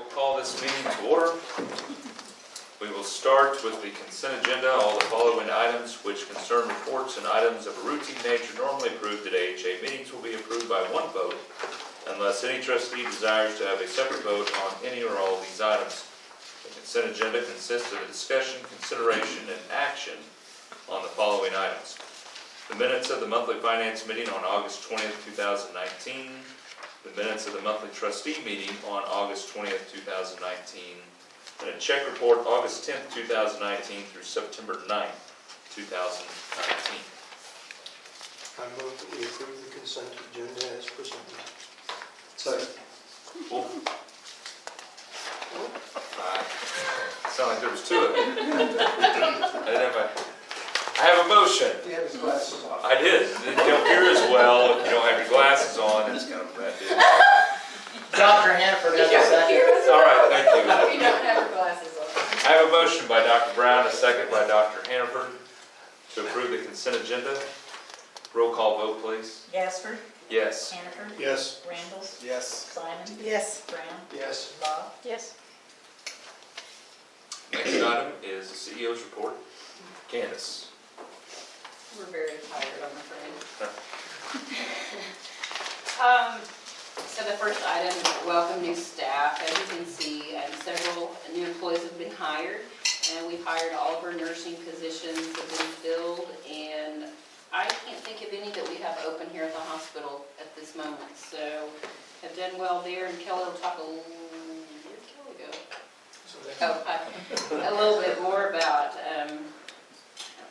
we'll call this meeting to order. We will start with the consent agenda. All the following items which concern reports and items of a routine nature normally approved at AHA meetings will be approved by one vote unless any trustee desires to have a separate vote on any or all of these items. The consent agenda consists of a discussion, consideration, and action on the following items. The minutes of the monthly finance meeting on August 20th, 2019. The minutes of the monthly trustee meeting on August 20th, 2019. And a check report August 10th, 2019 through September 9th, 2019. I move that we approve the consent agenda as presented. Second. Cool. Sound like there was two of them. I have a motion. Do you have his glasses on? I did. You don't hear as well if you don't have your glasses on. It's kind of a bad deal. Dr. Hanford has a second. All right, thank you. You don't have your glasses on. I have a motion by Dr. Brown, a second by Dr. Hannaford to approve the consent agenda. Roll call vote, please. Gaspard? Yes. Hannaford? Yes. Randalls? Yes. Simon? Yes. Brown? Yes. Bob? Yes. Next item is the CEO's report. Candace. We're very tired, I'm afraid. So the first item is welcome new staff. As you can see, several new employees have been hired, and we've hired all of our nursing positions have been filled, and I can't think of any that we have open here at the hospital at this moment. So have done well there, and Kelly will talk where'd Kelly go? A little bit more about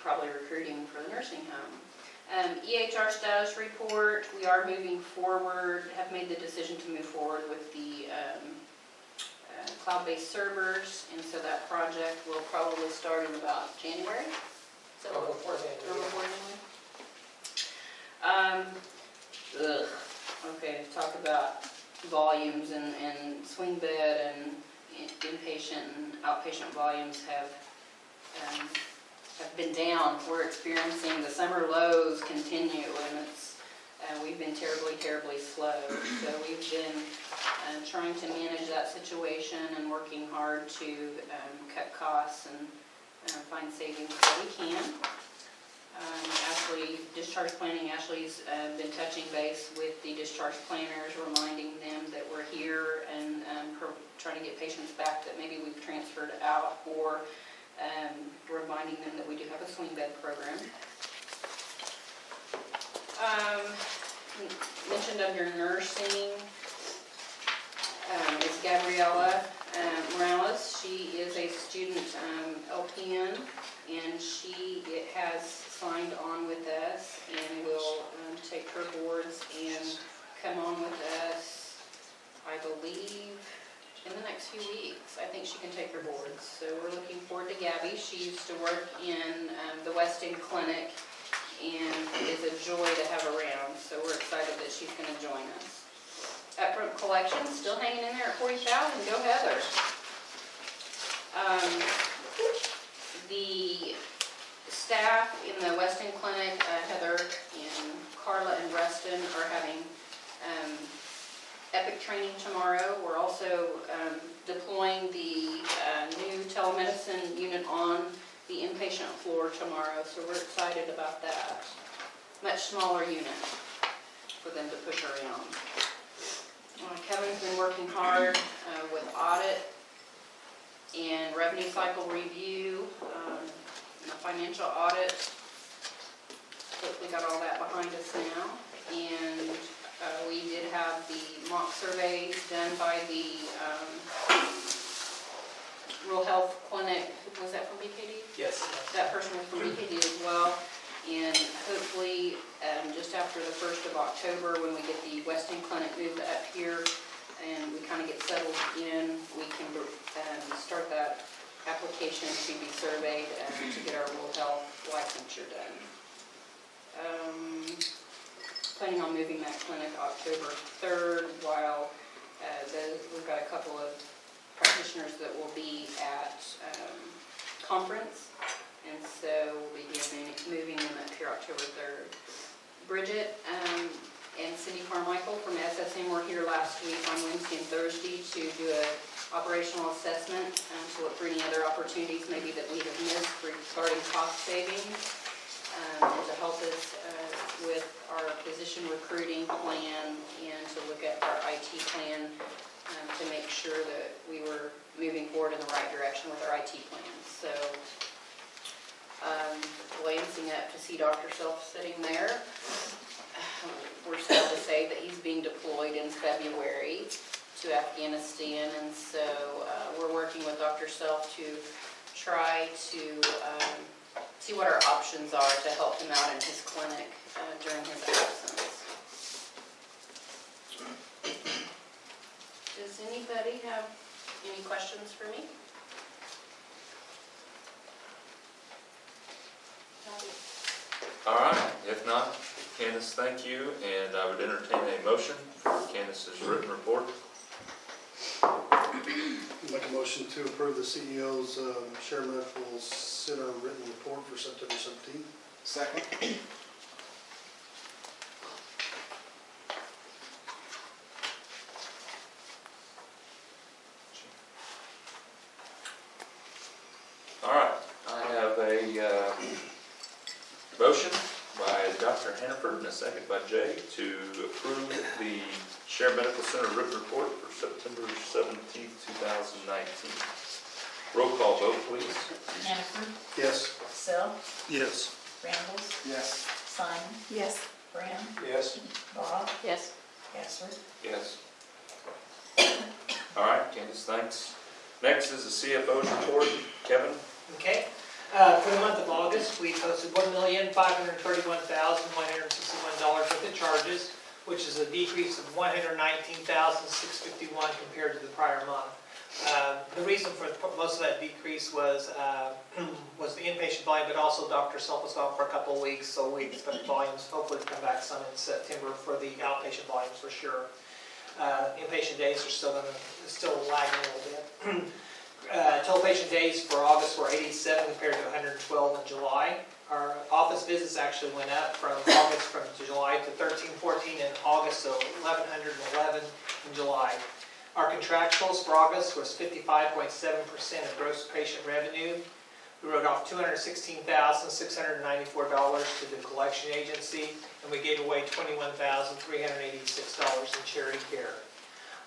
probably recruiting for the nursing home. EHR status report, we are moving forward, have made the decision to move forward with the cloud-based servers, and so that project will probably start in about January. So okay, talk about volumes and swing bed and inpatient and outpatient volumes have been down. We're experiencing the summer lows continue, and we've been terribly slow. So we've been trying to manage that situation and working hard to cut costs and find savings where we can. Ashley, discharge planning, Ashley's been touching base with the discharge planners, reminding them that we're here and trying to get patients back that maybe we've transferred out, or reminding them that we do have a swing bed program. Mentioned under nursing is Gabriella Morales. She is a student LPN, and she has signed on with us and will take her boards and come on with us, I believe, in the next few weeks. I think she can take her boards. So we're looking forward to Gabby. She used to work in the West End Clinic and is a joy to have around. So we're excited that she's going to join us. Upfront collections, still hanging in there at $40,000. Go Heather. The staff in the West End Clinic, Heather and Carla and Rustin, are having EPIC training tomorrow. We're also deploying the new telemedicine unit on the inpatient floor tomorrow, so we're excited about that. Much smaller unit for them to push around. Kevin's been working hard with audit and revenue cycle review, and a financial audit. Hopefully got all that behind us now. And we did have the mock surveys done by the Rural Health Clinic. Was that from BKD? Yes. That person was from BKD as well. And hopefully just after the 1st of October, when we get the West End Clinic moved up here and we kind of get settled in, we can start that application to be surveyed to get our rural health licensure done. Planning on moving that clinic October 3rd, while we've got a couple of practitioners that will be at conference, and so we'll be moving them up here October 3rd. Bridget and Cindy Carmichael from SSM were here last week on Wednesday and Thursday to do a operational assessment to look for any other opportunities maybe that we have missed regarding cost savings, and to help us with our physician recruiting plan and to look at our IT plan to make sure that we were moving forward in the right direction with our IT plan. So glancing up to see Dr. Self sitting there, we're sad to say that he's being deployed in February to Afghanistan, and so we're working with Dr. Self to try to see what our options are to help him out in his clinic during his absence. Does anybody have any questions for me? All right, if not, Candace, thank you, and I would entertain a motion for Candace's written report. Make a motion to approve the CEO's Share Medical Center written report for September 17th. Second. All right, I have a motion by Dr. Hannaford and a second by Jay to approve the Share Medical Center written report for September 17th, 2019. Roll call vote, please. Hannaford, Yes. Self, Yes. Randalls, Yes. Simon, Yes. Brown, Yes. Bob, Yes. Kessler. Yes. All right, Candace, thanks. Next is the CFO's report. Kevin? Okay. For the month of August, we posted $1,531,161 worth of charges, which is a decrease of $119,651 compared to the prior month. The reason for most of that decrease was the inpatient volume, but also Dr. Self was gone for a couple of weeks, so we expect volumes hopefully to come back some in September for the outpatient volumes for sure. Inpatient days are still lagging a little bit. Total patient days for August were 87 compared to 112 in July. Our office visits actually went up from July to 1314 in August, so 1,111 in July. Our contractuals for August was 55.7% of gross patient revenue. We wrote off $216,694 to the collection agency, and we gave away $21,386 in charity care.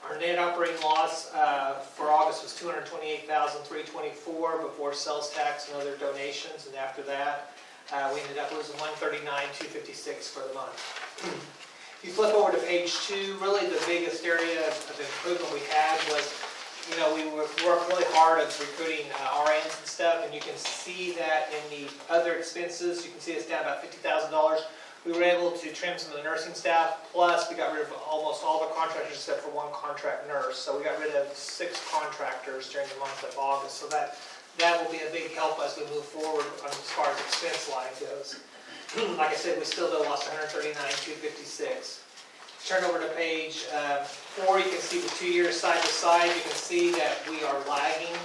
Our net operating loss for August was $228,324 before sales tax and other donations, and after that, we ended up losing $139,256 for the month. If you flip over to page 2, really the biggest area of improvement we had was, we worked really hard at recruiting RNs and stuff, and you can see that in the other expenses. You can see it's down about $50,000. We were able to trim some of the nursing staff, plus we got rid of almost all the contractors except for one contract nurse. So we got rid of 6 contractors during the month of August. So that will be a big help as we move forward as far as expense line goes. Like I said, we still lost $139,256. Turn over to page 4, you can see the 2 years side to side. You can see that we are lagging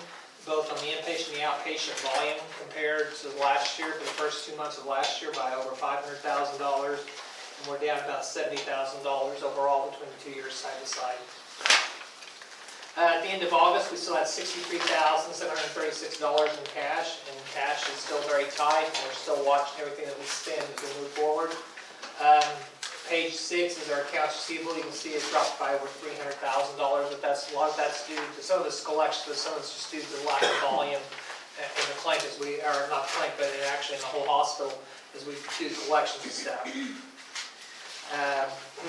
both on the inpatient and the outpatient volume compared to last year, for the first 2 months of last year, by over $500,000. And we're down about $70,000 overall between the 2 years side to side. At the end of August, we still had $63,736 in cash, and cash is still very tight, and we're still watching everything that we spend as we move forward. Page 6 is our accounts receivable. You can see it's dropped by over $300,000, but a lot of that's due to some of this collection, but some of it's just due to the lack of volume in the clinic, not clinic, but actually in the whole hospital, as we do collections and stuff.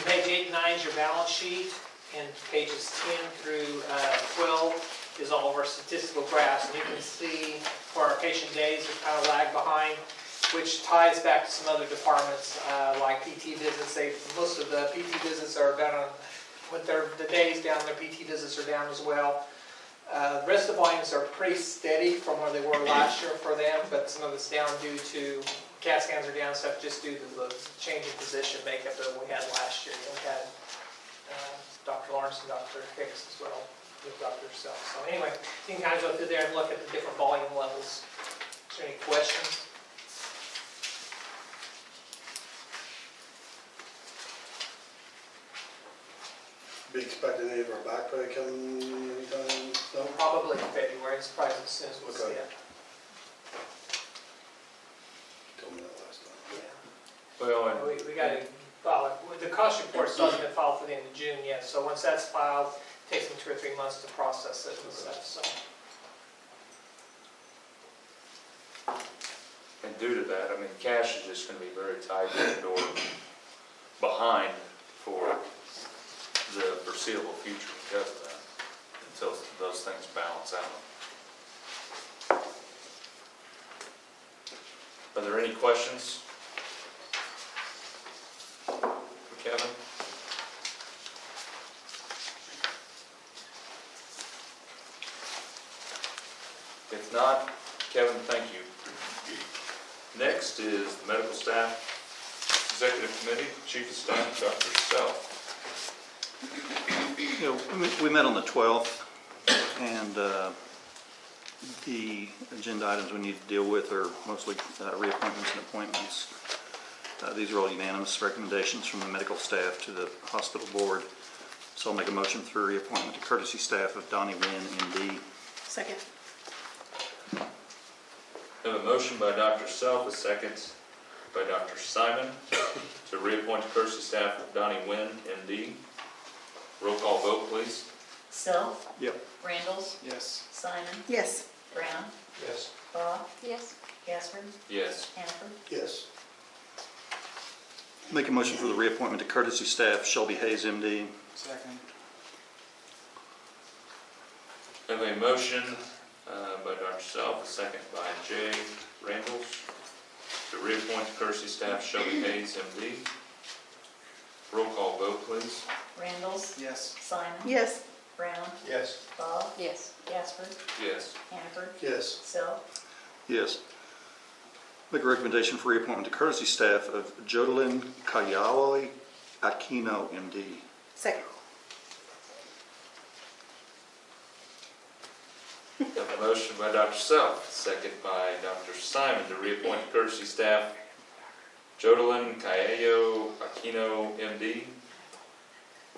Page 8 and 9 is your balance sheet, and pages 10 through 12 is all of our statistical graphs. And you can see for our patient days, we kind of lag behind, which ties back to some other departments like PT visits. Most of the PT visits are down with the days down. Their PT visits are down as well. The rest of the volumes are pretty steady from where they were last year for them, but some of it's down due to CAT scans are down, stuff just due to the change in physician makeup that we had last year. We had Dr. Lawrence and Dr. Hicks as well with Dr. Self. So anyway, you can kind of go through there and look at the different volume levels. Is there any questions? be expecting any of our back pay coming anytime? No? Probably in February, it's probably as soon as we see Okay. it. Told me that last time. Well, and We got to file it. The cost report still hasn't been filed for the end of June yet, so once that's filed, it takes them 2 or 3 months to process it and stuff, so. And due to that, I mean, cash is just gonna be very tight or behind for the foreseeable future because of that, until those things balance out. Are there any questions for Kevin? If not, Kevin, thank you. Next is the medical staff executive committee, chief of staff, Dr. Self. Yeah, we met on the 12th, and the agenda items we need to deal with are mostly reappointments and appointments. These are all unanimous recommendations from the medical staff to the hospital board. So I'll make a motion for reappointment to courtesy staff of Donnie Wynn, MD. Second. I have a motion by Dr. Self, a second by Dr. Simon to reappoint to courtesy staff of Donnie Wynn, MD. Roll call vote, please. Self. Yep. Randalls. Yes. Simon. Yes. Brown. Yes. Baugh. Yes. Gasper. Yes. Hannaford. Yes. Make a motion for the reappointment to courtesy staff, Shelby Hayes, MD. Second. I have a motion by Dr. Self, a second by Jay Randalls to reappoint to courtesy staff Shelby Hayes, MD. Roll call vote, please. Randalls. Yes. Simon. Yes. Brown. Yes. Baugh. Yes. Gasper. Yes. Hannaford. Yes. Self. Yes. Make a recommendation for reappointment to courtesy staff of Jodalyn Kayali Aquino, MD. Second. I have a motion by Dr. Self, second by Dr. Simon to reappoint to courtesy staff Jodalyn Caello Aquino, MD.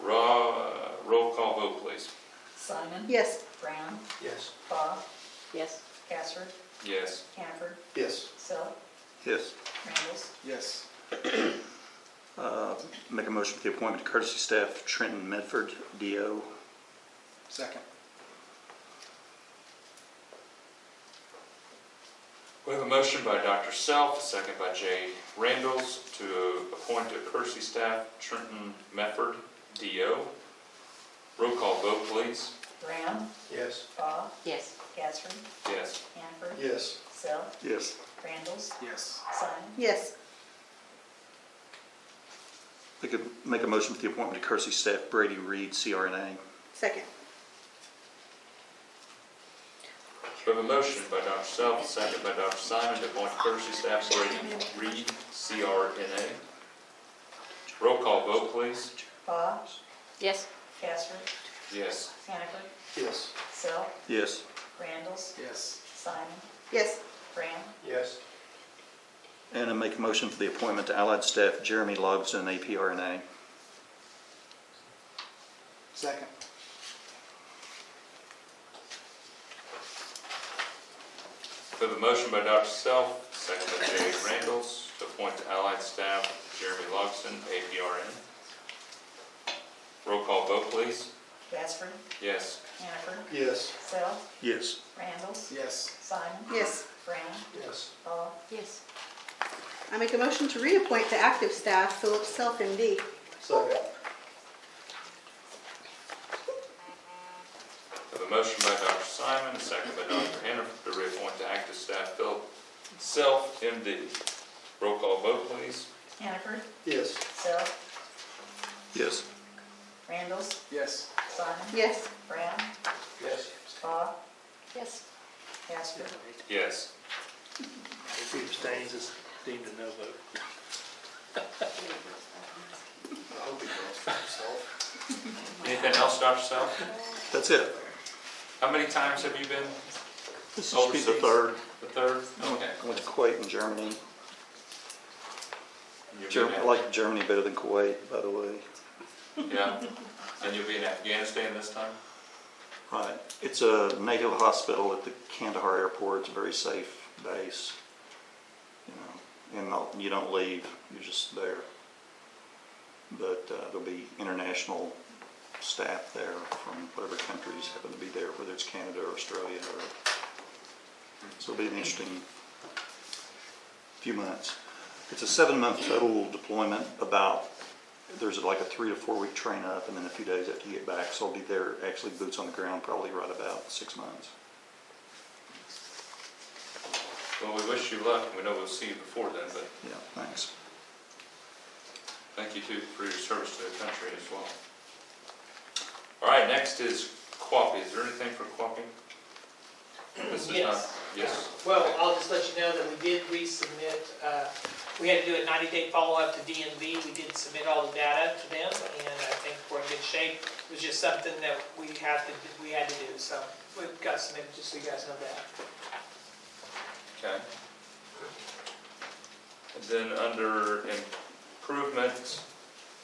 Roll call vote, please. Simon. Yes. Brown. Yes. Baugh. Yes. Gasper. Yes. Hannaford. Yes. Self. Yes. Randalls. Yes. Make a motion for the appointment to courtesy staff Trenton Medford, DO. Second. We have a motion by Dr. Self, a second by Jay Randalls to appoint to courtesy staff Trenton Medford, DO. Roll call vote, please. Brown. Yes. Baugh. Yes. Gasper. Yes. Hannaford. Yes. Self. Yes. Randalls. Yes. Simon. Yes. Make a motion for the appointment to courtesy staff Brady Reed, CRNA. Second. We have a motion by Dr. Self, a second by Dr. Simon to appoint courtesy staff Brady Reed, CRNA. Roll call vote, please. Baugh. Yes. Gasper. Yes. Hannaford. Yes. Self. Yes. Randalls. Yes. Simon. Yes. Brown. Yes. And I make a motion for the appointment to allied staff Jeremy Logsdon, APRNA. Second. We have a motion by Dr. Self, second by Jay Randalls to appoint to allied staff Jeremy Logsdon, APRN. Roll call vote, please. Gasper. Yes. Hannaford. Yes. Self. Yes. Randalls. Yes. Simon. Yes. Brown. Yes. Baugh. Yes. I make a motion to reappoint to active staff Philip Self, MD. Second. We have a motion by Dr. Simon, a second by Dr. Hannaford to reappoint to active staff Philip Self, MD. Roll call vote, please. Hannaford. Yes. Self. Yes. Randalls. Yes. Simon. Yes. Brown. Yes. Baugh. Yes. Gasper. Yes. If he abstains, it's deemed a no vote. I hope he votes for himself. Anything else, Dr. Self? That's it. How many times have you been This should be the overseas? third. The third? Okay. I went to Kuwait and Germany. I like Germany better than Kuwait, by the way. Yeah, and you'll be in Afghanistan this time? Right. It's a NATO hospital at the Kandahar airport. It's a very safe base. And you don't leave, you're just there. But there'll be international staff there from whatever countries happen to be there, whether it's Canada or Australia. So it'll be an interesting few months. It's a 7-month total deployment. There's like a 3 to 4 week train up, and then a few days after you get back. So I'll be there, actually boots on the ground, probably right about 6 months. Well, we wish you luck, and we know we'll see you before then, but Yeah, thanks. thank you too for your service to the country as well. All right, next is QAPI. Is there anything for QAPI? This is Yes. not, yes. Well, I'll just let you know that we did resubmit, we had to do a 90-day follow-up to DMV. We did submit all the data to them, and I think we're in good shape. It was just something that we had to do, so we've got submitted, just so you guys know that. Okay. And then under improvement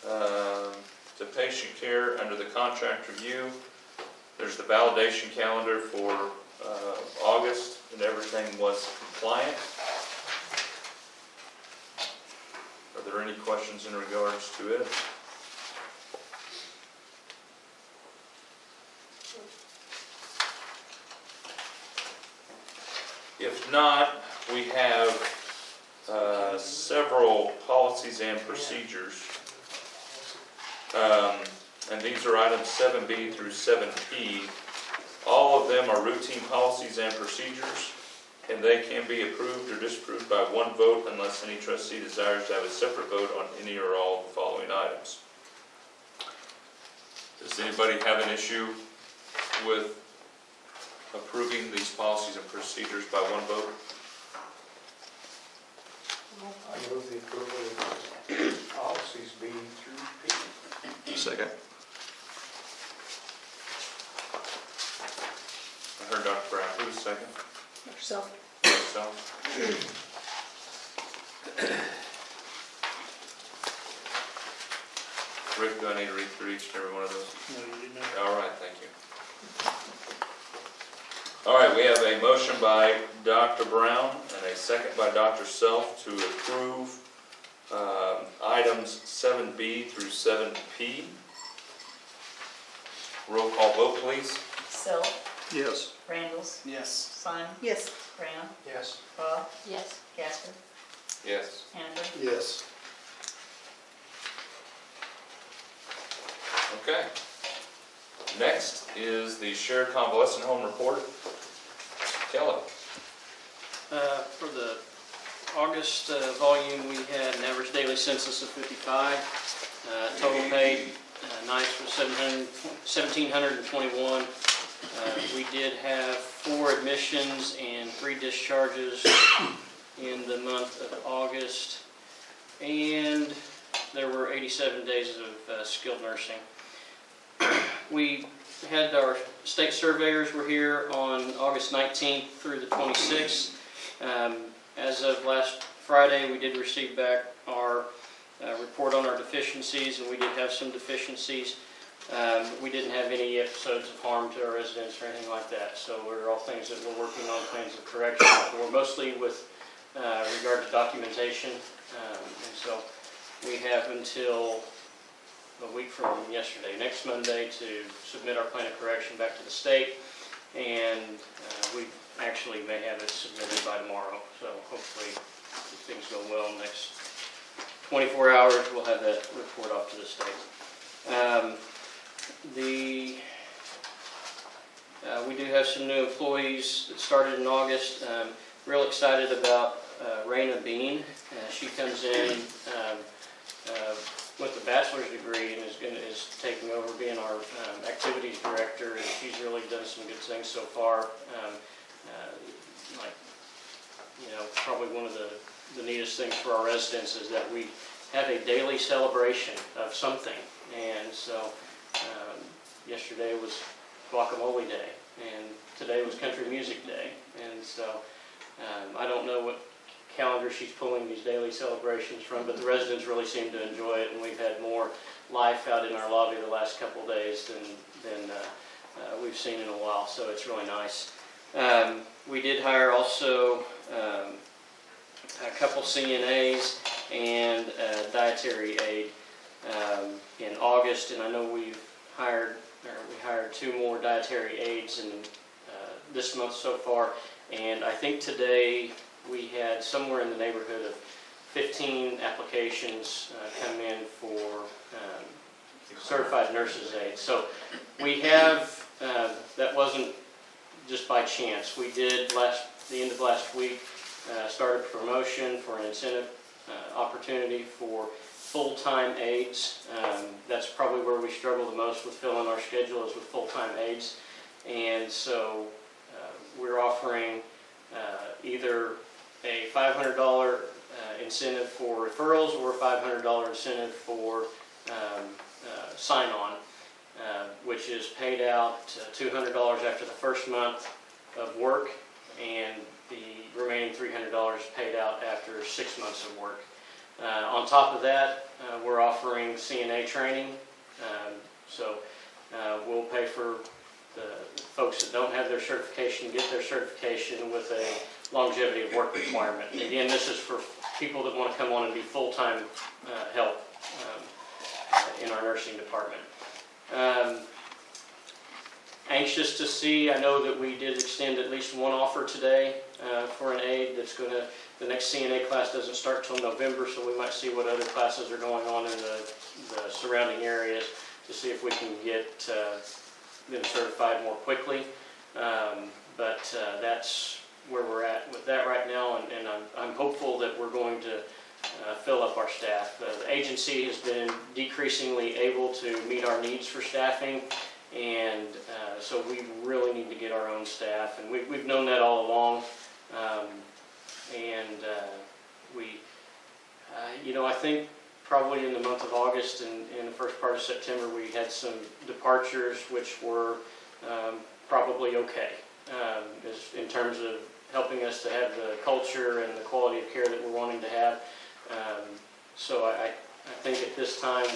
to patient care, under the contract review, there's the validation calendar for August, and everything was compliant. Are there any questions in regards to it? If not, we have several policies and procedures. And these are items 7B through 7P. All of them are routine policies and procedures, and they can be approved or disapproved by one vote unless any trustee desires to have a separate vote on any or all of the following items. Does anybody have an issue with approving these policies and procedures by one vote? I move the approval of policies B through P. Second. I heard Dr. Brown. Who's second? Yourself. Myself. Rick, do I need to read through each and every one of those? No, you didn't. All right, thank you. All right, we have a motion by Dr. Brown and a second by Dr. Self to approve items 7B through 7P. Roll call vote, please. Self, Yes. Randalls, Yes. Simon, Yes. Brown, Yes. Bob, Yes. Casper, Yes. Hannaford. Yes. Okay. Next is the Shared Convalescent Home Report. Kelly. For the August volume, we had an average daily census of 55. Total paid nights was 1,721. We did have 4 admissions and 3 discharges in the month of August, and there were 87 days of skilled nursing. We had our state surveyors were here on August 19th through the 26th. As of last Friday, we did receive back our report on our deficiencies, and we did have some deficiencies. We didn't have any episodes of harm to our residents or anything like that, so we're all things that we're working on, plans of correction for, mostly with regard to documentation. And so we have until a week from yesterday, next Monday, to submit our plan of correction back to the state, and we actually may have it submitted by tomorrow. So hopefully, if things go well, next 24 hours, we'll have that report off to the state. We do have some new employees that started in August. Real excited about Raina Bean. She comes in with a bachelor's degree and is taking over being our activities director, and she's really done some good things so far. Probably one of the neatest things for our residents is that we have a daily celebration of something, and so yesterday was Guacamole Day, and today was Country Music Day, and so I don't know what calendar she's pulling these daily celebrations from, but the residents really seem to enjoy it, and we've had more life out in our lobby the last couple of days than we've seen in a while, so it's really nice. We did hire also a couple CNAs and a dietary aide in August, and I know we hired 2 more dietary aides in this month so far, and I think today we had somewhere in the neighborhood of 15 applications come in for certified nurses aides. So we have, that wasn't just by chance. We did the end of last week start a promotion for an incentive opportunity for full-time aides. That's probably where we struggle the most with filling our schedule, is with full-time aides. And so we're offering either a $500 incentive for referrals or a $500 incentive for sign-on, which is paid out $200 after the first month of work, and the remaining $300 is paid out after 6 months of work. On top of that, we're offering CNA training, so we'll pay for the folks that don't have their certification get their certification with a longevity of work requirement. And again, this is for people that want to come on and be full-time help in our nursing department. Anxious to see, I know that we did extend at least one offer today for an aide that's going to, the next CNA class doesn't start till November, so we might see what other classes are going on in the surrounding areas to see if we can get them certified more quickly. But that's where we're at with that right now, and I'm hopeful that we're going to fill up our staff. The agency has been decreasingly able to meet our needs for staffing, and so we really need to get our own staff, and we've known that all along. I think probably in the month of August and in the first part of September, we had some departures which were probably okay in terms of helping us to have the culture and the quality of care that we're wanting to have. So I think at this time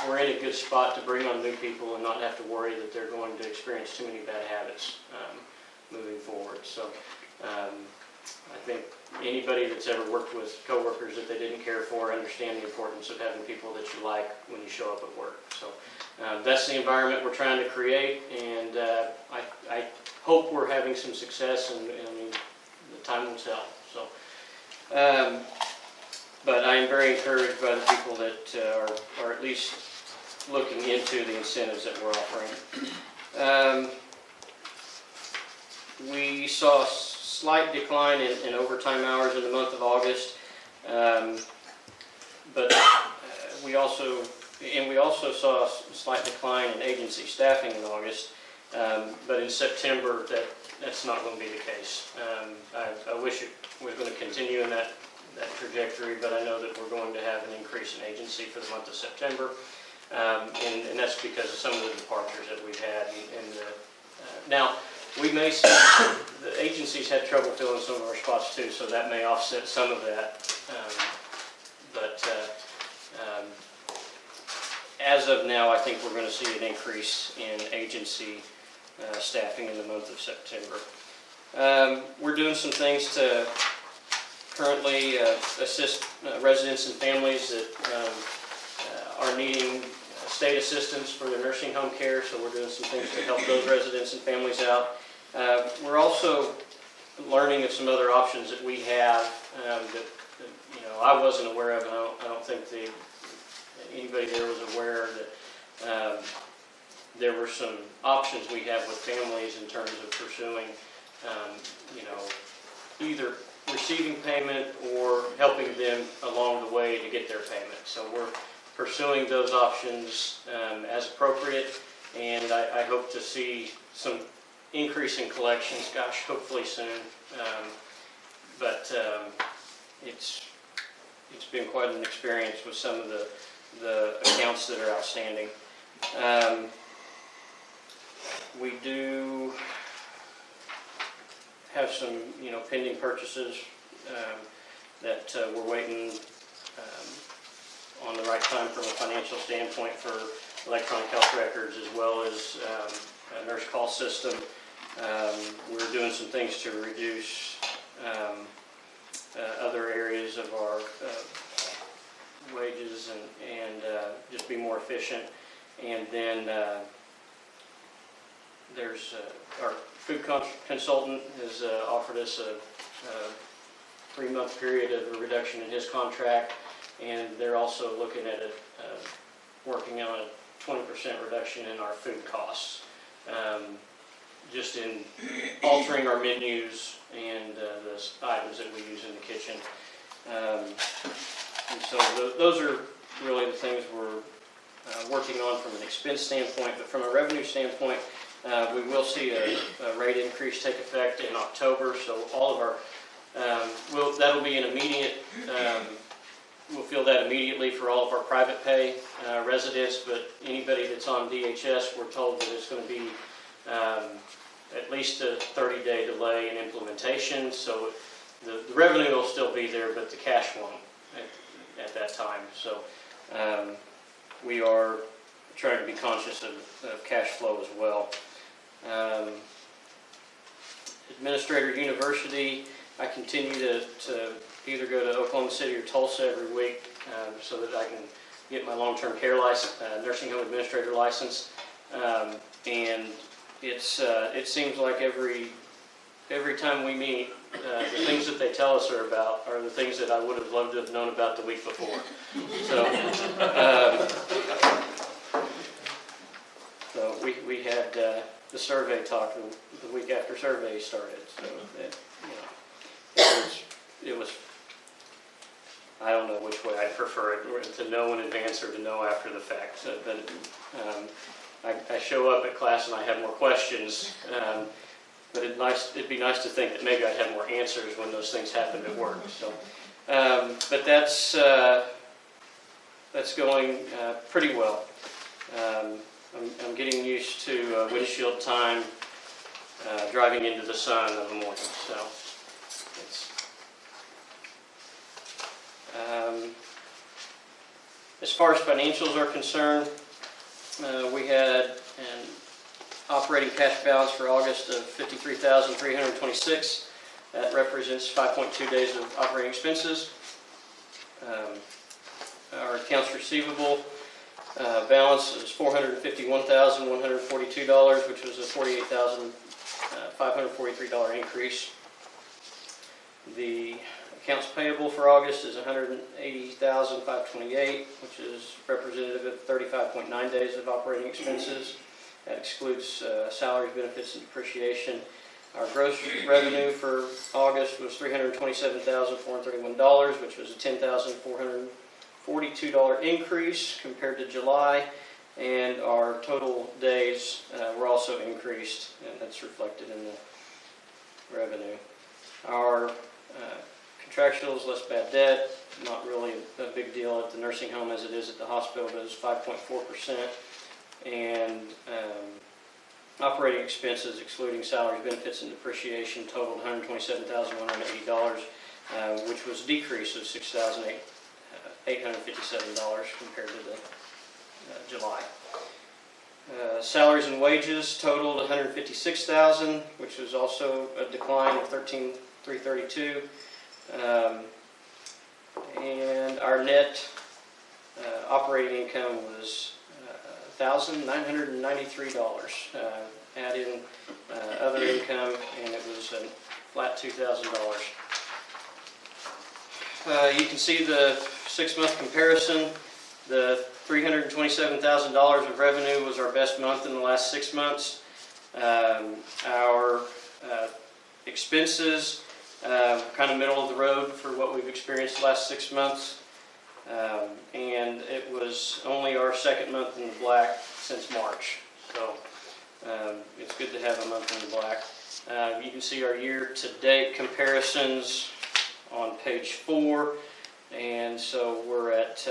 we're in a good spot to bring on new people and not have to worry that they're going to experience too many bad habits moving forward. So I think anybody that's ever worked with coworkers that they didn't care for understand the importance of having people that you like when you show up at work. So that's the environment we're trying to create, and I hope we're having some success, and the time will tell. So, but I am very encouraged by the people that are at least looking into the incentives that we're offering. We saw a slight decline in overtime hours in the month of August, but we also saw a slight decline in agency staffing in August, but in September that's not going to be the case. I wish it was going to continue in that trajectory, but I know that we're going to have an increase in agency for the month of September, and that's because of some of the departures that we've had. Now, we may see the agencies had trouble filling some of our spots too, so that may offset some of that. As of now, I think we're going to see an increase in agency staffing in the month of September. We're doing some things to currently assist residents and families that are needing state assistance for their nursing home care, so we're doing some things to help those residents and families out. We're also learning of some other options that we have that I wasn't aware of, and I don't think anybody there was aware that there were some options we have with families in terms of pursuing, either receiving payment or helping them along the way to get their payment. So we're pursuing those options as appropriate, and I hope to see some increase in collections, hopefully soon. But it's been quite an experience with some of the accounts that are outstanding. We do have some pending purchases that we're waiting on the right time from a financial standpoint for electronic health records as well as a nurse call system. We're doing some things to reduce other areas of our wages and just be more efficient. And then there's our food consultant has offered us a 3-month period of a reduction in his contract, and they're also looking at working on a 20% reduction in our food costs, just in altering our menus and the items that we use in the kitchen. And so those are really the things we're working on from an expense standpoint, but from a revenue standpoint, we will see a rate increase take effect in October. So all of our, that'll be an immediate, we'll feel that immediately for all of our private pay residents, but anybody that's on DHS, we're told that it's going to be at least a 30-day delay in implementation. So the revenue will still be there, but the cash won't at that time. So we are trying to be conscious of cash flow as well. Administrator University, I continue to either go to Oklahoma City or Tulsa every week so that I can get my long-term care license, nursing home administrator license. And it seems like every time we meet, the things that they tell us are the things that I would have loved to have known about the week before. So we had the survey talk the week after survey started. So it was I don't know which way I prefer it, to know in advance or to know after the fact. But I show up at class and I have more questions. But it'd be nice to think that maybe I'd have more answers when those things happen at work. So, but that's going pretty well. I'm getting used to windshield time driving into the sun in the morning. So, it's, as far as financials are concerned, we had an operating cash balance for August of $53,326. That represents 5.2 days of operating expenses. Our accounts receivable balance is $451,142, which was a $48,543 increase. The accounts payable for August is $180,528, which is representative of 35.9 days of operating expenses. That excludes salaries, benefits, and depreciation. Our gross revenue for August was $327,431, which was a $10,442 increase compared to July. And our total days were also increased, and that's reflected in the revenue. Our contractuals, less bad debt, not really a big deal at the nursing home as it is at the hospital, but it's 5.4%. And operating expenses, excluding salaries, benefits, and depreciation, totaled $127,180, which was a decrease of $6,857 compared to the July. Salaries and wages totaled $156,000, which was also a decline of $13,332. And our net operating income was $1,993. Add in other income, and it was a flat $2,000. You can see the 6-month comparison. The $327,000 of revenue was our best month in the last 6 months. Our expenses, kind of middle of the road for what we've experienced the last 6 months. And it was only our second month in the black since March. So it's good to have a month in the black. You can see our year-to-date comparisons on page 4. And so we're at,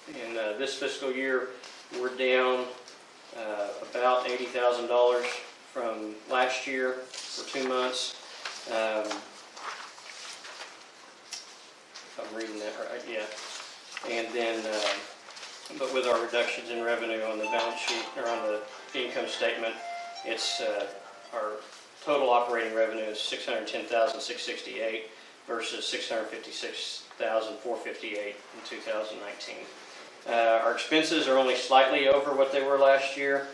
in this fiscal year, we're down about $80,000 from last year for 2 months. if I'm reading that right, yeah. And then, but with our reductions in revenue on the balance sheet, or on the income statement, it's, our total operating revenue is $610,668 versus $656,458 in 2019. Our expenses are only slightly over what they were last year.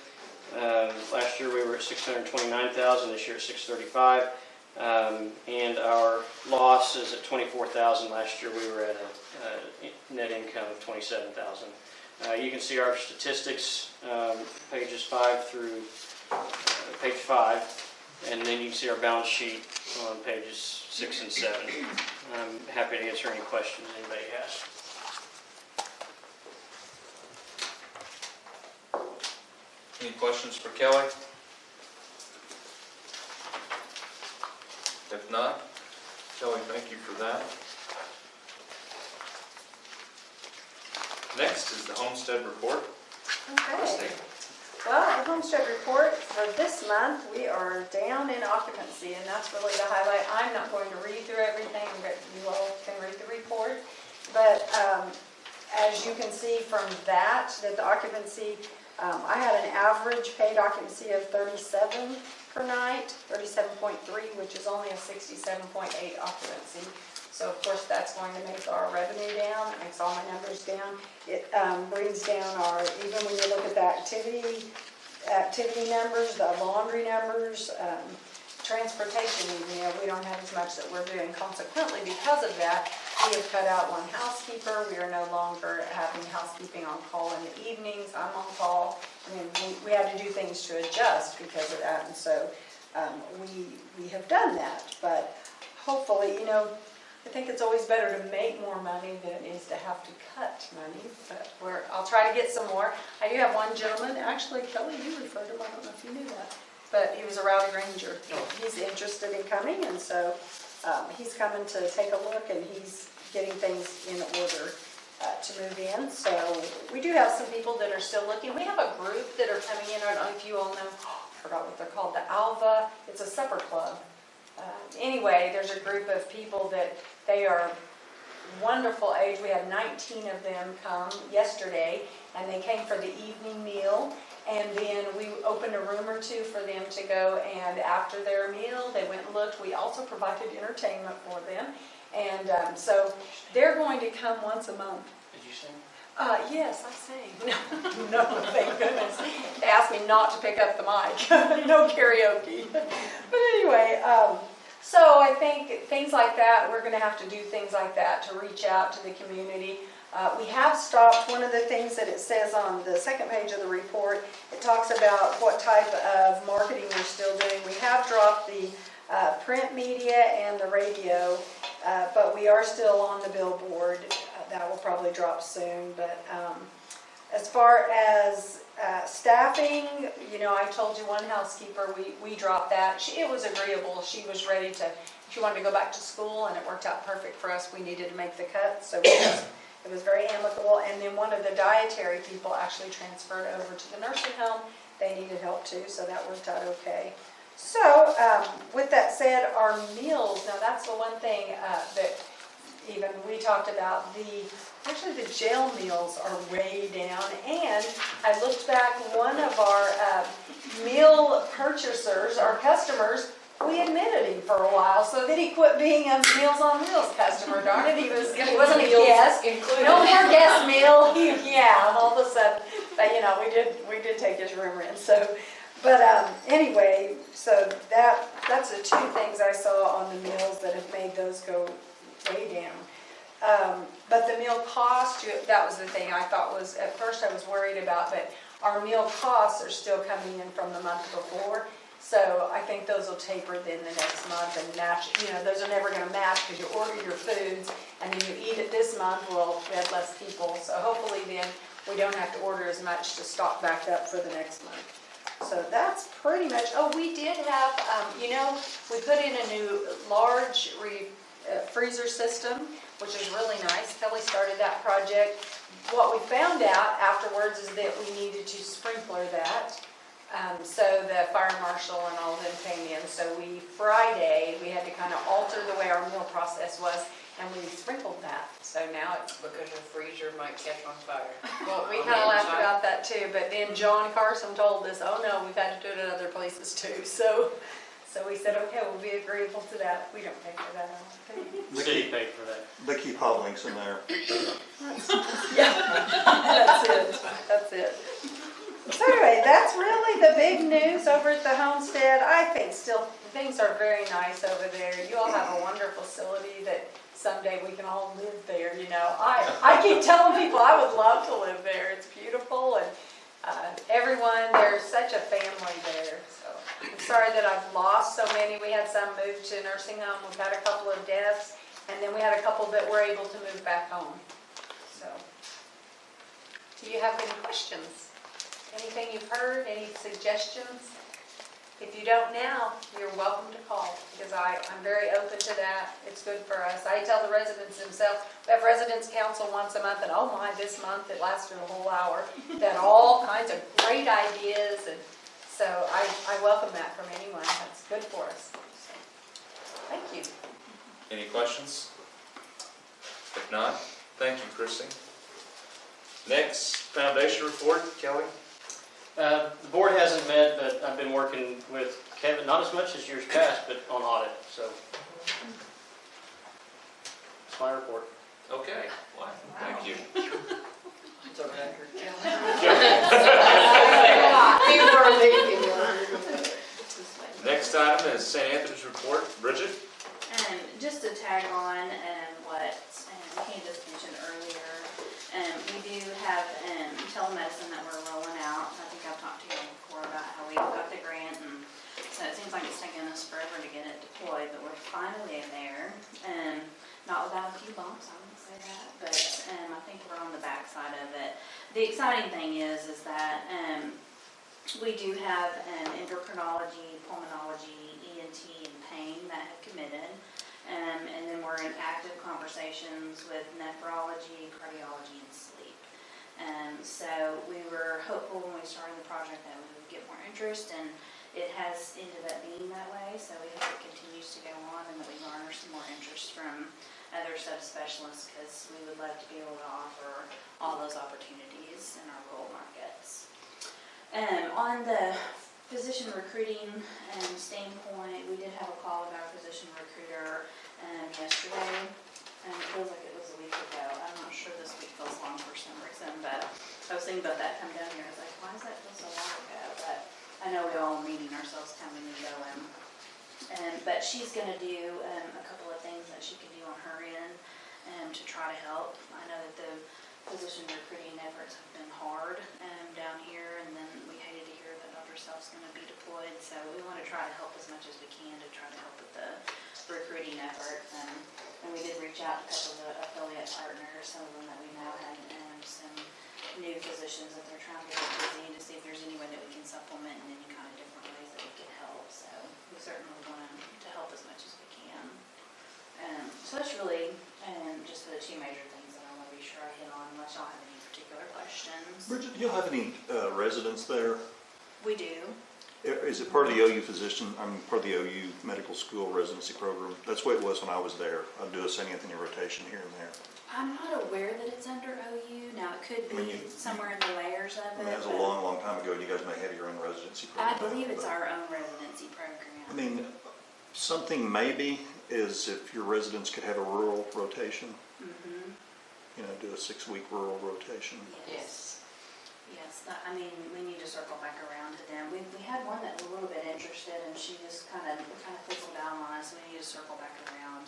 Last year we were at $629,000, this year at $635,000. And our loss is at $24,000. Last year we were at a net income of $27,000. You can see our statistics, pages 5 through page 5, and then you can see our balance sheet on pages 6 and 7. I'm happy to answer any questions anybody has. Any questions for Kelly? If not, Kelly, thank you for that. Next is the Homestead Report. Okay. Christie. Well, the Homestead Report for this month, we are down in occupancy, and that's really the highlight. I'm not going to read through everything, but you all can read the report. But as you can see from that the occupancy, I had an average paid occupancy of 37 per night, 37.3, which is only a 67.8 occupancy. So of course that's going to make our revenue down, it makes all my numbers down. It brings down our, even when you look at the activity numbers, the laundry numbers, transportation, we don't have as much that we're doing. Consequently, because of that, we have cut out one housekeeper. We are no longer having housekeeping on call in the evenings. I'm on call. I mean, we had to do things to adjust because of that, and so we have done that. But hopefully, I think it's always better to make more money than it is to have to cut money, but I'll try to get some more. I do have one gentleman, actually, Kelly, you referred to him, I don't know if you knew that, but he was a Rowdy Ranger. He's interested in coming, and so he's coming to take a look, and he's getting things in order to move in. So we do have some people that are still looking. We have a group that are coming in, I don't know if you all know, I forgot what they're called, the Alva. It's a supper club. Anyway, there's a group of people that they are wonderful age. We had 19 of them come yesterday, and they came for the evening meal. And then we opened a room or two for them to go, and after their meal, they went and looked. We also provided entertainment for them. And so they're going to come once a month. Did you sing? Yes, I sang. No, thank goodness. They asked me not to pick up the mic. No karaoke. But anyway, so I think things like that, we're going to have to do things like that to reach out to the community. We have stopped. One of the things that it says on the second page of the report, it talks about what type of marketing we're still doing. We have dropped the print media and the radio, but we are still on the billboard. That will probably drop soon. But as far as staffing, I told you one housekeeper, we dropped that. It was agreeable. She was ready to, she wanted to go back to school, and it worked out perfect for us. We needed to make the cut, so it was very amicable. And then one of the dietary people actually transferred over to the nursing home. They needed help too, so that worked out okay. So with that said, our meals, now that's the one thing that even we talked about, actually the jail meals are way down. And I looked back, one of our meal purchasers, our customers, we admitted him for a while, so then he quit being a Meals on Wheels customer. Darn it, he wasn't a guest. No more guest meal. All of a sudden, but we did take his room rent. So, but anyway, so that's the two things I saw on the meals that have made those go way down. But the meal cost, that was the thing I thought was, at first I was worried about, but our meal costs are still coming in from the month before. So I think those will taper then the next month and match. Those are never going to match because you order your foods and then you eat it this month. Well, we had less people. So hopefully then we don't have to order as much to stock back up for the next month. So that's pretty much, we did have, we put in a new large freezer system, which is really nice. Kelly started that project. What we found out afterwards is that we needed to sprinkler that. So the fire marshal and all of them came in. So Friday, we had to kind of alter the way our meal process was. and we sprinkled that, so now it's, Because your freezer might catch on fire. well, we On kind the of laughed inside. about that too, but then John Carson told us, oh no, we've had to do it at other places too, so we said, okay, we'll be agreeable to that, we don't pay for that, I don't think. They City keep, paid for that. they keep hot links in there. Yeah, that's it. So anyway, that's really the big news over at the Homestead. I think still, things are very nice over there. You all have a wonderful facility that someday we can all live there, you know. I keep telling people I would love to live there. It's beautiful and everyone, there's such a family there. So I'm sorry that I've lost so many. We had some move to nursing home. We've had a couple of deaths and then we had a couple that were able to move back home. So, do you have any questions? Anything you've heard, any suggestions? If you don't now, you're welcome to call, because I'm very open to that. It's good for us. I tell the residents themselves, we have residents council once a month, and oh my, this month it lasted a whole hour. They had all kinds of great ideas, and so I welcome that from anyone. That's good for us. So, thank you. Any questions? If not, thank you, Chrissy. Next, foundation report, Kelly. The board hasn't met, but I've been working with Kevin, not as much as years past, but on audit, so. That's my report. Okay, well, thank you. It's a record. Next item is St. Anthony's report. Bridget? Just to tag on what Candace mentioned earlier, we do have telemedicine that we're rolling out. I think I've talked to you before about how we got the grant, and so it seems like it's taken us forever to get it deployed, but we're finally there. Not without a few bumps, I wouldn't say that, but I think we're on the backside of it. The exciting thing is that we do have endocrinology, pulmonology, ENT, and pain that have committed. And then we're in active conversations with nephrology, cardiology, and sleep. So we were hopeful when we started the project that we would get more interest, and it has ended up being that way. So we hope it continues to go on and that we garner some more interest from other subspecialists, because we would love to be able to offer all those opportunities in our rural markets. On the physician recruiting standpoint, we did have a call with our physician recruiter yesterday, and it feels like it was a week ago. I'm not sure this week feels long for some reason, but I was thinking about that coming down here. I was like, why does that feel so long ago? But I know we're all meeting ourselves time we go in. But she's going to do a couple of things that she can do on her end to try to help. I know that the physician recruiting efforts have been hard down here, and then we hated to hear that Dr. Self's going to be deployed, so we want to try to help as much as we can to try to help with the recruiting effort. And we did reach out to a couple of the affiliate partners, some of them that we know had some new physicians that they're trying to get busy, to see if there's any way that we can supplement in any kind of different ways that we can help. So we certainly want to help as much as we can. So that's really just the two major things that I want to be sure I hit on, unless y'all have any particular questions. Bridget, do you have any residents there? We do. Is it part of the OU part of the OU medical school residency program? That's the way it was when I was there. I'd do a St. Anthony rotation here and there. I'm not aware that it's under OU. Now, it could be somewhere in the layers of it. That was a long, long time ago, and you guys may have your own residency I program. believe it's our own residency program. I mean, something maybe is if your residents could have a rural rotation, Mm-hmm. you know, do a 6-week rural rotation. Yes. Yes, I mean, we need to circle back around to them. We had one that was a little bit interested, and she just kind of fizzled down on us. We need to circle back around.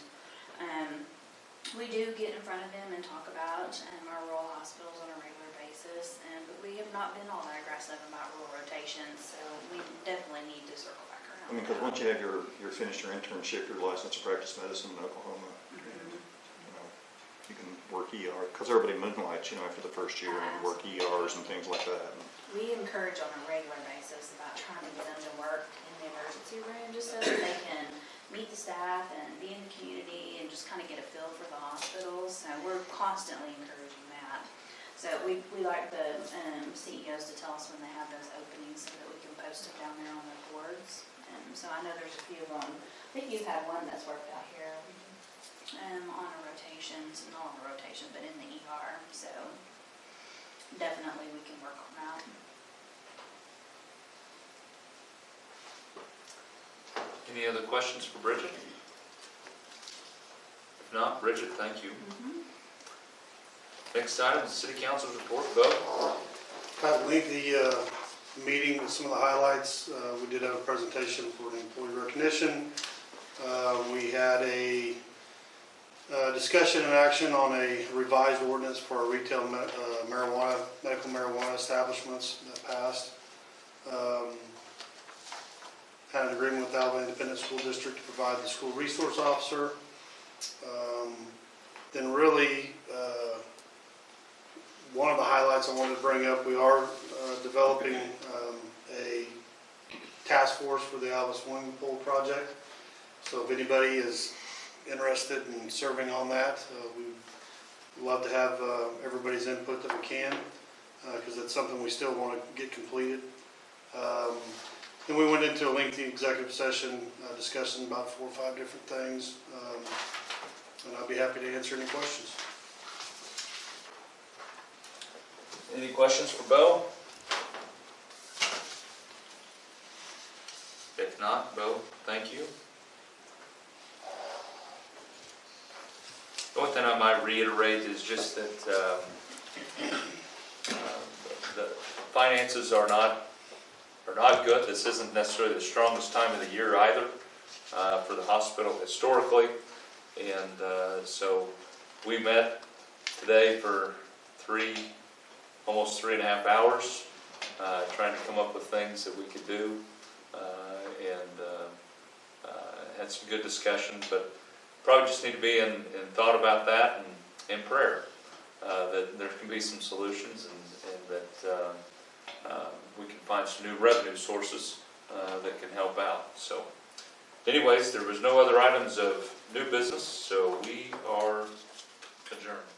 We do get in front of them and talk about our rural hospitals on a regular basis, but we have not been all that aggressive about rural rotations, so we definitely need to circle back around. I mean, because once you have your finished your internship, your license to practice medicine in Oklahoma, Mm-hmm. you know, you can work ER, because everybody moonlights, you know, after the first year and work ERs and things like that. We encourage on a regular basis about trying to get them to work in the emergency room, just so that they can meet the staff and be in the community and just kind of get a feel for the hospitals. So we're constantly encouraging that. So we like the CEOs to tell us when they have those openings so that we can post them down there on the boards. So I know there's a few of them. I think you've had one that's worked out here. on a rotation, so not on a rotation, but in the ER, so definitely we can work on that. Any other questions for Bridget? If not, Bridget, thank you. Next item is City Council's report. Bo? Kind of lengthy meeting with some of the highlights. We did have a presentation for the employee recognition. We had a discussion and action on a revised ordinance for our retail marijuana, medical marijuana establishments that passed. Had an agreement with Alva Independent School District to provide the school resource officer. Then really, one of the highlights I wanted to bring up, we are developing a task force for the Alva swimming pool project. So if anybody is interested in serving on that, we'd love to have everybody's input that we can, because that's something we still want to get completed. Then we went into a lengthy executive session discussing about 4 or 5 different things, and I'll be happy to answer any questions. Any questions for Bo? If not, Bo, thank you. The only thing I might reiterate is just that the finances are not good. This isn't necessarily the strongest time of the year either for the hospital historically. And so we met today for almost 3.5 hours trying to come up with things that we could do, and had some good discussions, but probably just need to be in thought about that and in prayer, that there can be some solutions, and that we can find some new revenue sources that can help out. So anyways, there was no other items of new business, so we are adjourned.